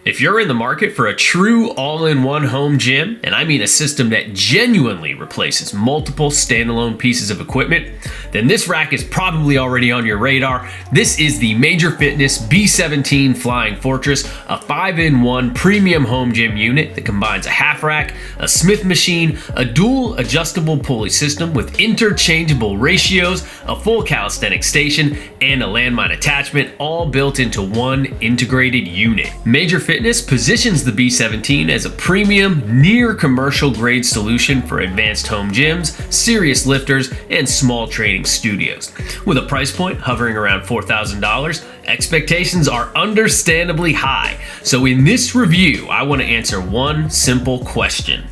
If you're in the market for a true all-in-one home gym, and I mean a system that genuinely replaces multiple standalone pieces of equipment, then this rack is probably already on your radar. This is the Major Fitness B17 Flying Fortress, a 5-in-1 premium home gym unit that combines a half rack, a Smith machine, a dual adjustable pulley system with interchangeable ratios, a full calisthenics station, and a landmine attachment, all built into one integrated unit. Major Fitness positions the B17 as a premium, near commercial grade solution for advanced home gyms, serious lifters, and small training studios. With a price point hovering around $4,000, expectations are understandably high. So in this review, I want to answer one simple question.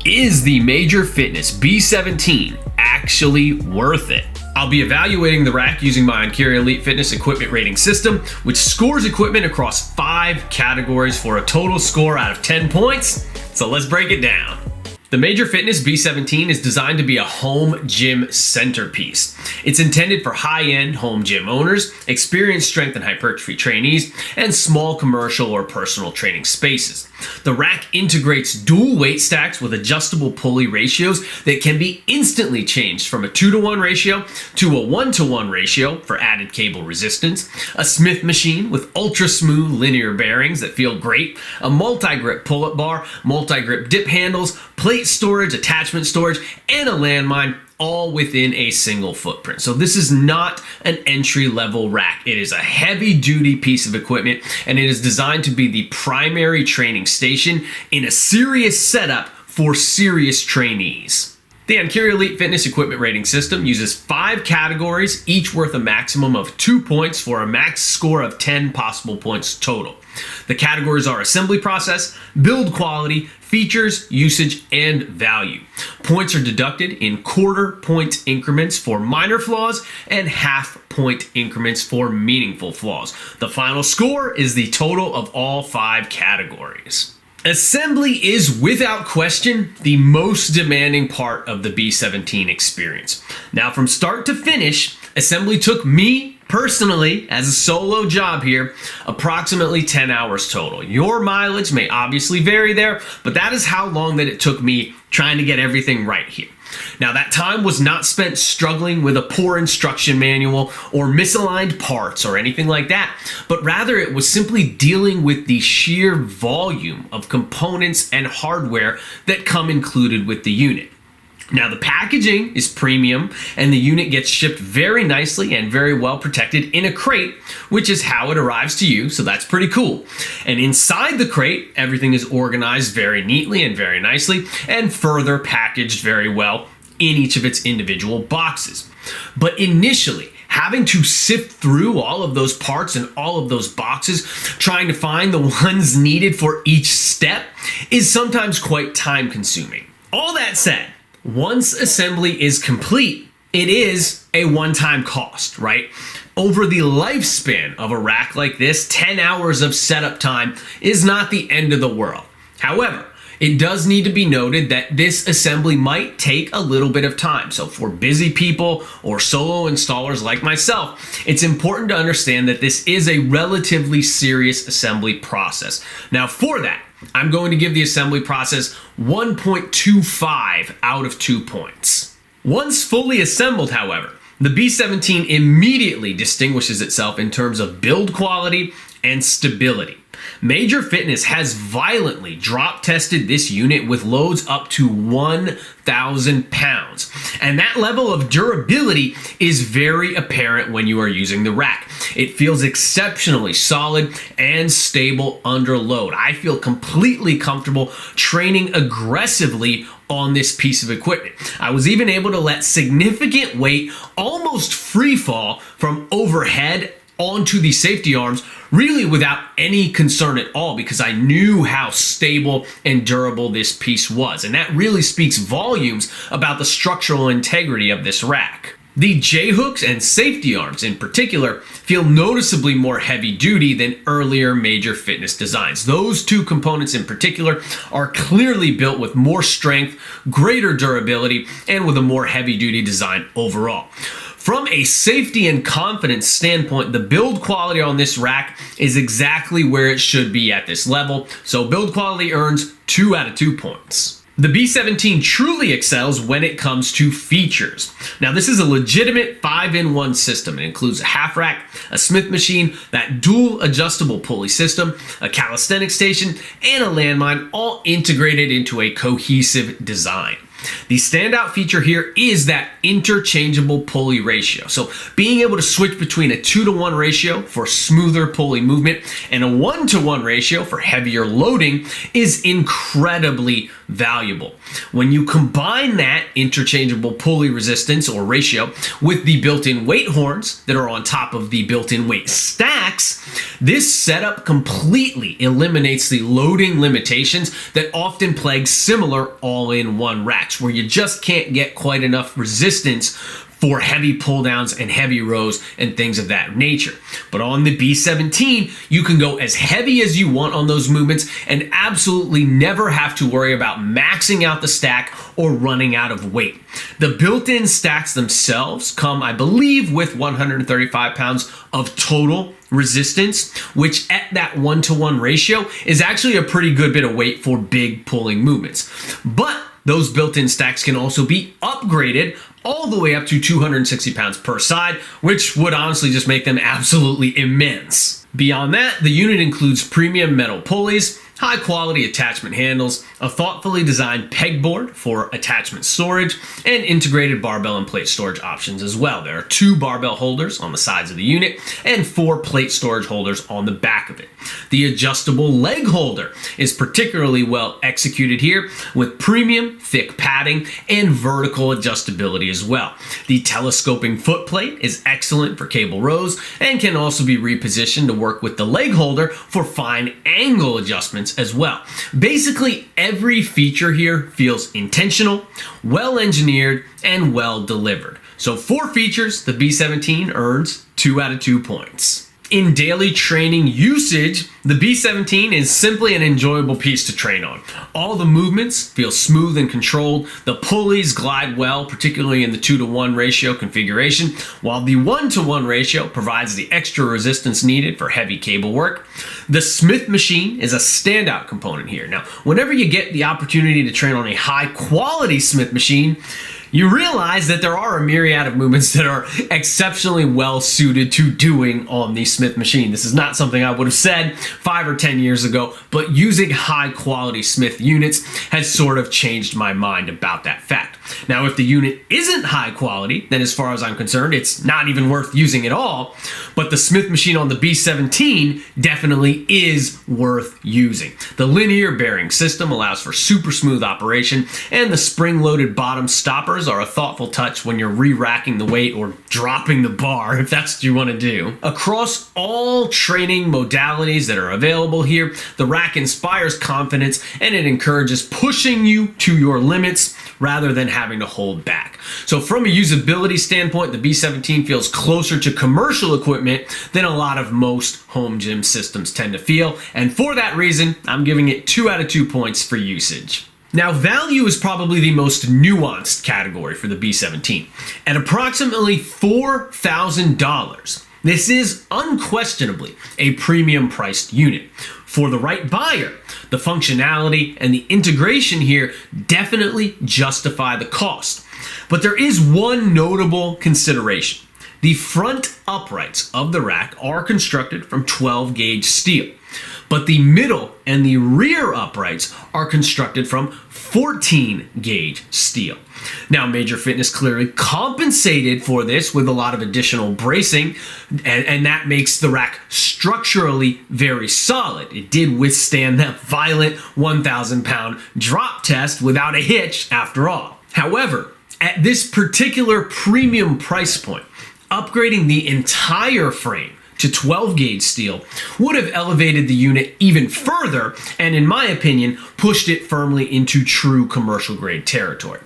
Is the Major Fitness B17 actually worth it? I'll be evaluating the rack using my Enkiri Elite Fitness equipment rating system, which scores equipment across 5 categories for a total score out of 10 points. So let's break it down. The Major Fitness B17 is designed to be a home gym centerpiece. It's intended for high-end home gym owners, experienced strength and hypertrophy trainees, and small commercial or personal training spaces. The rack integrates dual weight stacks with adjustable pulley ratios that can be instantly changed from a 2-to-1 ratio to a 1-to-1 ratio for added cable resistance, a Smith machine with ultra-smooth linear bearings that feel great, a multi-grip pull-up bar, multi-grip dip handles, plate storage, attachment storage, and a landmine, all within a single footprint. So this is not an entry-level rack. It is a heavy-duty piece of equipment, and it is designed to be the primary training station in a serious setup for serious trainees. The Enkiri Elite Fitness equipment rating system uses 5 categories, each worth a maximum of 2 points for a max score of 10 possible points total. The categories are assembly process, build quality, features, usage, and value. Points are deducted in quarter-point increments for minor flaws and half-point increments for meaningful flaws. The final score is the total of all 5 categories. Assembly is, without question, the most demanding part of the B17 experience. Now, from start to finish, assembly took me, personally, as a solo job here, approximately 10 hours total. Your mileage may obviously vary there, but that is how long that it took me trying to get everything right here. Now, that time was not spent struggling with a poor instruction manual or misaligned parts or anything like that, but rather it was simply dealing with the sheer volume of components and hardware that come included with the unit. Now, the packaging is premium, and the unit gets shipped very nicely and very well protected in a crate, which is how it arrives to you, so that's pretty cool. And inside the crate, everything is organized very neatly and very nicely, and further packaged very well in each of its individual boxes. But initially, having to sift through all of those parts and all of those boxes, trying to find the ones needed for each step, is sometimes quite time-consuming. All that said, once assembly is complete, it is a one-time cost, right? Over the lifespan of a rack like this, 10 hours of setup time is not the end of the world. However, it does need to be noted that this assembly might take a little bit of time. So for busy people or solo installers like myself, it's important to understand that this is a relatively serious assembly process. Now, for that, I'm going to give the assembly process 1.25 out of 2 points. Once fully assembled, however, the B17 immediately distinguishes itself in terms of build quality and stability. Major Fitness has violently drop tested this unit with loads up to 1,000 pounds. And that level of durability is very apparent when you are using the rack. It feels exceptionally solid and stable under load. I feel completely comfortable training aggressively on this piece of equipment. I was even able to let significant weight almost free fall from overhead onto the safety arms, really without any concern at all, because I knew how stable and durable this piece was. And that really speaks volumes about the structural integrity of this rack. The J-hooks and safety arms in particular feel noticeably more heavy duty than earlier Major Fitness designs. Those 2 components in particular are clearly built with more strength, greater durability, and with a more heavy duty design overall. From a safety and confidence standpoint, the build quality on this rack is exactly where it should be at this level. So build quality earns 2 out of 2 points. The B17 truly excels when it comes to features. Now, this is a legitimate 5-in-1 system. It includes a half rack, a Smith machine, that dual adjustable pulley system, a calisthenics station, and a landmine, all integrated into a cohesive design. The standout feature here is that interchangeable pulley ratio. So being able to switch between a 2-to-1 ratio for smoother pulley movement and a 1-to-1 ratio for heavier loading is incredibly valuable. When you combine that interchangeable pulley resistance or ratio with the built-in weight horns that are on top of the built-in weight stacks, this setup completely eliminates the loading limitations that often plague similar all-in-one racks, where you just can't get quite enough resistance for heavy pull downs and heavy rows and things of that nature. But on the B17, you can go as heavy as you want on those movements and absolutely never have to worry about maxing out the stack or running out of weight. The built-in stacks themselves come, I believe, with 135 pounds of total resistance, which at that 1-to-1 ratio is actually a pretty good bit of weight for big pulling movements. But those built-in stacks can also be upgraded all the way up to 260 pounds per side, which would honestly just make them absolutely immense. Beyond that, the unit includes premium metal pulleys, high quality attachment handles, a thoughtfully designed pegboard for attachment storage, and integrated barbell and plate storage options as well. There are 2 barbell holders on the sides of the unit and 4 plate storage holders on the back of it. The adjustable leg holder is particularly well executed here with premium thick padding and vertical adjustability as well. The telescoping foot plate is excellent for cable rows and can also be repositioned to work with the leg holder for fine angle adjustments as well. Basically, every feature here feels intentional, well engineered, and well delivered. So for features, the B17 earns 2 out of 2 points. In daily training usage, the B17 is simply an enjoyable piece to train on. All the movements feel smooth and controlled. The pulleys glide well, particularly in the 2-to-1 ratio configuration, while the 1-to-1 ratio provides the extra resistance needed for heavy cable work. The Smith machine is a standout component here. Now, whenever you get the opportunity to train on a high-quality Smith machine, you realize that there are a myriad of movements that are exceptionally well suited to doing on the Smith machine. This is not something I would have said 5 or 10 years ago, but using high quality Smith units has sort of changed my mind about that fact. Now, if the unit isn't high quality, then as far as I'm concerned, it's not even worth using at all. But the Smith machine on the B17 definitely is worth using. The linear bearing system allows for super smooth operation, and the spring-loaded bottom stoppers are a thoughtful touch when you're re-racking the weight or dropping the bar, if that's what you want to do. Across all training modalities that are available here, the rack inspires confidence and it encourages pushing you to your limits rather than having to hold back. So from a usability standpoint, the B17 feels closer to commercial equipment than a lot of most home gym systems tend to feel, and for that reason, I'm giving it 2 out of 2 points for usage. Now, value is probably the most nuanced category for the B17. At approximately $4,000, this is unquestionably a premium priced unit. For the right buyer, the functionality and the integration here definitely justify the cost. But there is one notable consideration. The front uprights of the rack are constructed from 12 gauge steel, but the middle and the rear uprights are constructed from 14 gauge steel. Now, Major Fitness clearly compensated for this with a lot of additional bracing, and that makes the rack structurally very solid. It did withstand that violent 1,000-pound drop test without a hitch after all. However, at this particular premium price point, upgrading the entire frame to 12 gauge steel would have elevated the unit even further and, in my opinion, pushed it firmly into true commercial grade territory.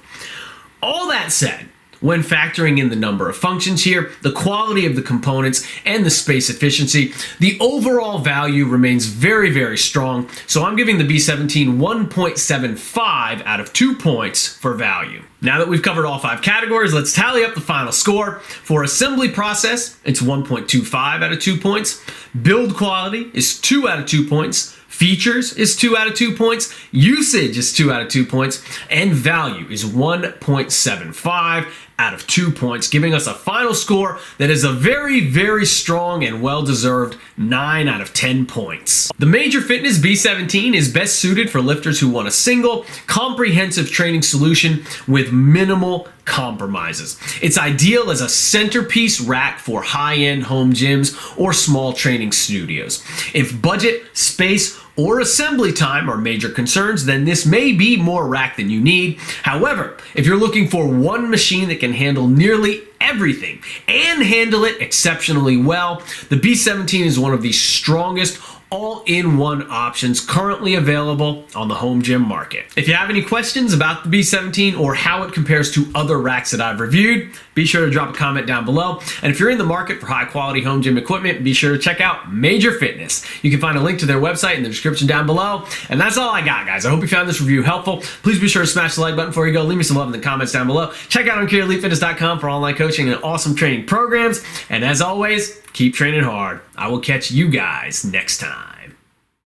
All that said, when factoring in the number of functions here, the quality of the components, and the space efficiency, the overall value remains very, very strong. So I'm giving the B17 1.75 out of 2 points for value. Now that we've covered all 5 categories, let's tally up the final score. For assembly process, it's 1.25 out of 2 points. Build quality is 2 out of 2 points. Features is 2 out of 2 points. Usage is 2 out of 2 points. And value is 1.75 out of 2 points, giving us a final score that is a very, very strong and well-deserved 9 out of 10 points. The Major Fitness B17 is best suited for lifters who want a single, comprehensive training solution with minimal compromises. It's ideal as a centerpiece rack for high-end home gyms or small training studios. If budget, space, or assembly time are major concerns, then this may be more rack than you need. However, if you're looking for one machine that can handle nearly everything and handle it exceptionally well, the B17 is one of the strongest all-in-one options currently available on the home gym market. If you have any questions about the B17 or how it compares to other racks that I've reviewed, be sure to drop a comment down below. And if you're in the market for high-quality home gym equipment, be sure to check out Major Fitness. You can find a link to their website in the description down below. And that's all I got, guys. I hope you found this review helpful. Please be sure to smash the like button before you go. Leave me some love in the comments down below. Check out EnkiriEliteFitness.com for online coaching and awesome training programs. And as always, keep training hard. I will catch you guys next time.